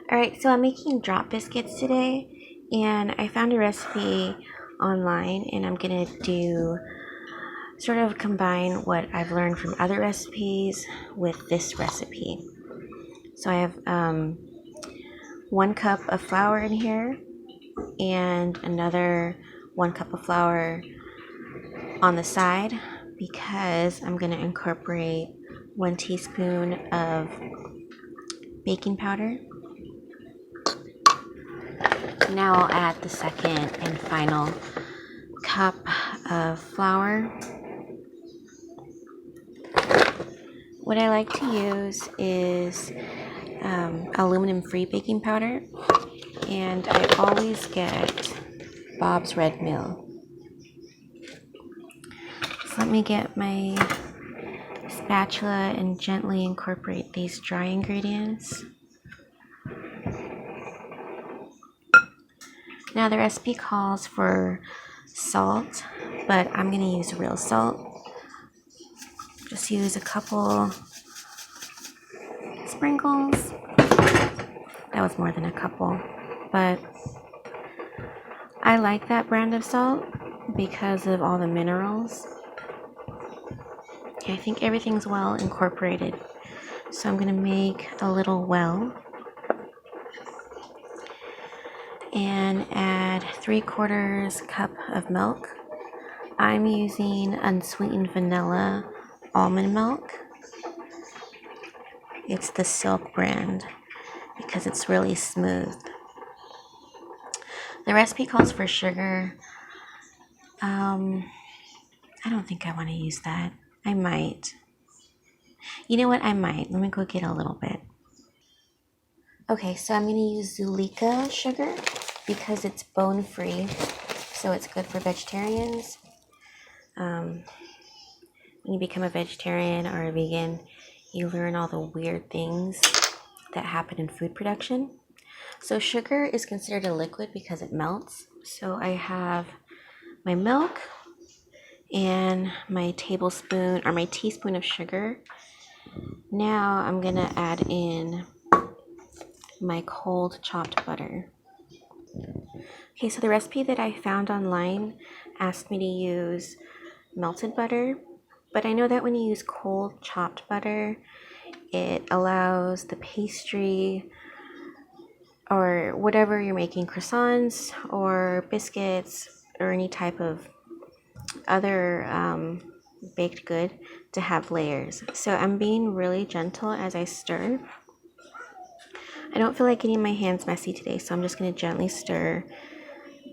Alright, so I'm making drop biscuits today, and I found a recipe online, and I'm gonna do sort of combine what I've learned from other recipes with this recipe. So I have 1 cup of flour in here, and another 1 cup of flour on the side because I'm gonna incorporate 1 teaspoon of baking powder. Now I'll add the second and final cup of flour. What I like to use is aluminum-free baking powder, and I always get Bob's Red Mill. So let me get my spatula and gently incorporate these dry ingredients. Now the recipe calls for salt, but I'm going to use real salt. Just use a couple sprinkles. That was more than a couple, but I like that brand of salt because of all the minerals. I think everything's well incorporated. So I'm going to make a little well and add 3/4 cup of milk. I'm using unsweetened vanilla almond milk. It's the Silk brand because it's really smooth. The recipe calls for sugar. I don't think I want to use that. I might. You know what? I might. Let me go get a little bit. Okay, so I'm going to use Zuleika sugar because it's bone-free, so it's good for vegetarians. When you become a vegetarian or a vegan, you learn all the weird things that happen in food production. So sugar is considered a liquid because it melts. So I have my milk and my tablespoon or my teaspoon of sugar. Now I'm going to add in my cold chopped butter. Okay, so the recipe that I found online asked me to use melted butter, but I know that when you use cold chopped butter, it allows the pastry or whatever you're making, croissants or biscuits or any type of other baked good, to have layers. So I'm being really gentle as I stir. I don't feel like getting my hands messy today, so I'm just going to gently stir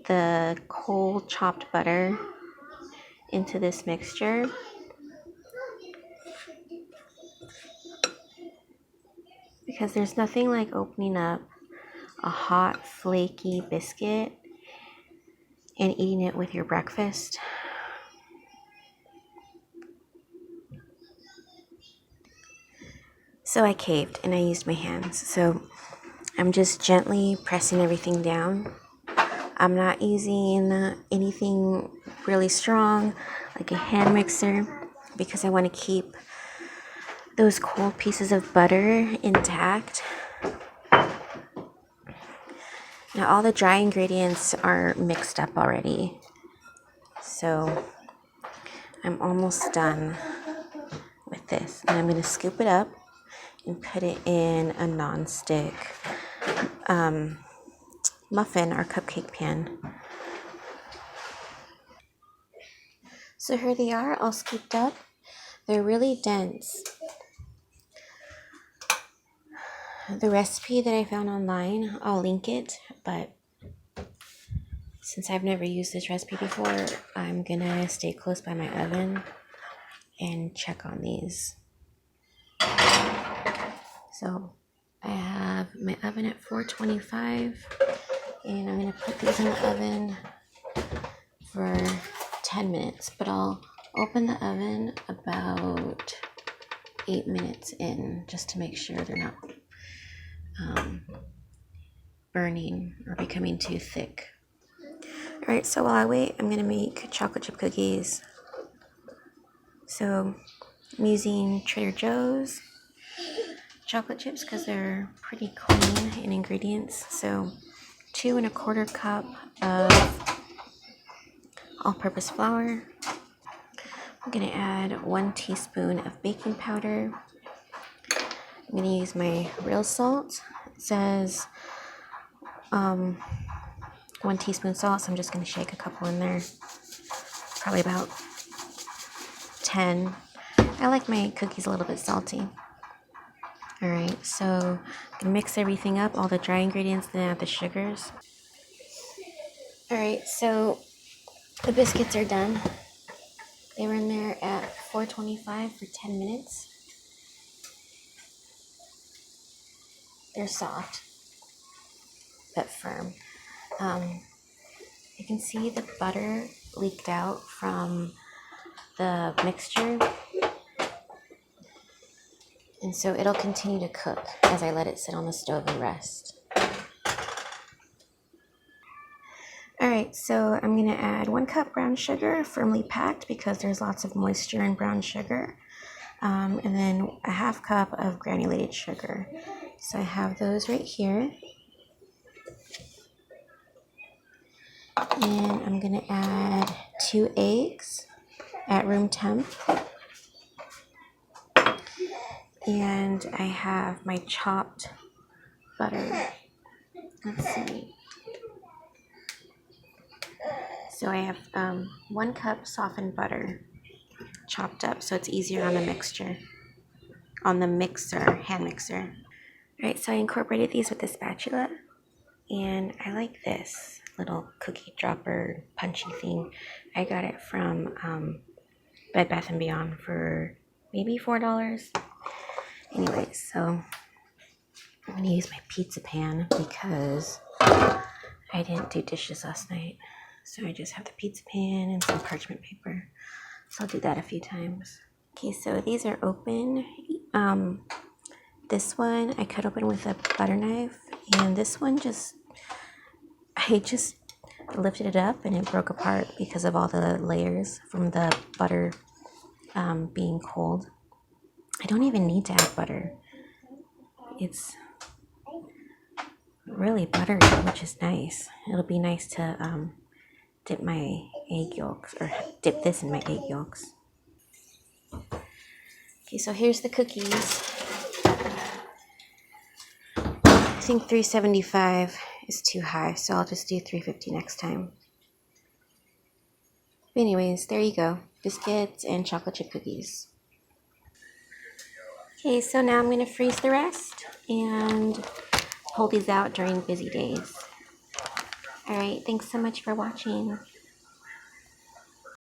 the cold chopped butter into this mixture. Because there's nothing like opening up a hot, flaky biscuit and eating it with your breakfast. So I caved and I used my hands. So I'm just gently pressing everything down. I'm not using anything really strong like a hand mixer because I want to keep those cold pieces of butter intact. Now all the dry ingredients are mixed up already, so I'm almost done with this. And I'm going to scoop it up and put it in a non-stick muffin or cupcake pan. So here they are, all scooped up. They're really dense. The recipe that I found online, I'll link it, but since I've never used this recipe before, I'm gonna stay close by my oven and check on these. So I have my oven at 425, and I'm gonna put these in the oven for 10 minutes, but I'll open the oven about 8 minutes in just to make sure they're not burning or becoming too thick. Alright, so while I wait, I'm going to make chocolate chip cookies. So I'm using Trader Joe's chocolate chips because they're pretty clean in ingredients. So 2 1/4 cup of all-purpose flour. I'm going to add 1 teaspoon of baking powder. I'm going to use my real salt. It says 1 teaspoon salt, so I'm just going to shake a couple in there. Probably about 10. I like my cookies a little bit salty. Alright, so I'm going to mix everything up, all the dry ingredients, then add the sugars. Alright, so the biscuits are done. They were in there at 425 for 10 minutes. They're soft, but firm. You can see the butter leaked out from the mixture. And so it'll continue to cook as I let it sit on the stove and rest. Alright, so I'm going to add 1 cup brown sugar, firmly packed because there's lots of moisture in brown sugar. And then a 1/2 cup of granulated sugar. So I have those right here. And I'm going to add 2 eggs at room temp. And I have my chopped butter. Let's see. So I have 1 cup softened butter chopped up so it's easier on the mixture. On the mixer, hand mixer. Alright, so I incorporated these with the spatula. And I like this little cookie dropper punchy thing. I got it from Bed Bath & Beyond for maybe $4. Anyway, so I'm going to use my pizza pan because I didn't do dishes last night. So I just have the pizza pan and some parchment paper. So I'll do that a few times. Okay, so these are open. This one I cut open with a butter knife. And this one I just lifted it up and it broke apart because of all the layers from the butter being cold. I don't even need to add butter. It's really buttery, which is nice. It'll be nice to dip my egg yolks, or dip this in my egg yolks. Okay, so here's the cookies. I think $3.75 is too high, so I'll just do $3.50 next time. But anyways, there you go. Biscuits and chocolate chip cookies. Okay, so now I'm going to freeze the rest and hold these out during busy days. Alright, thanks so much for watching.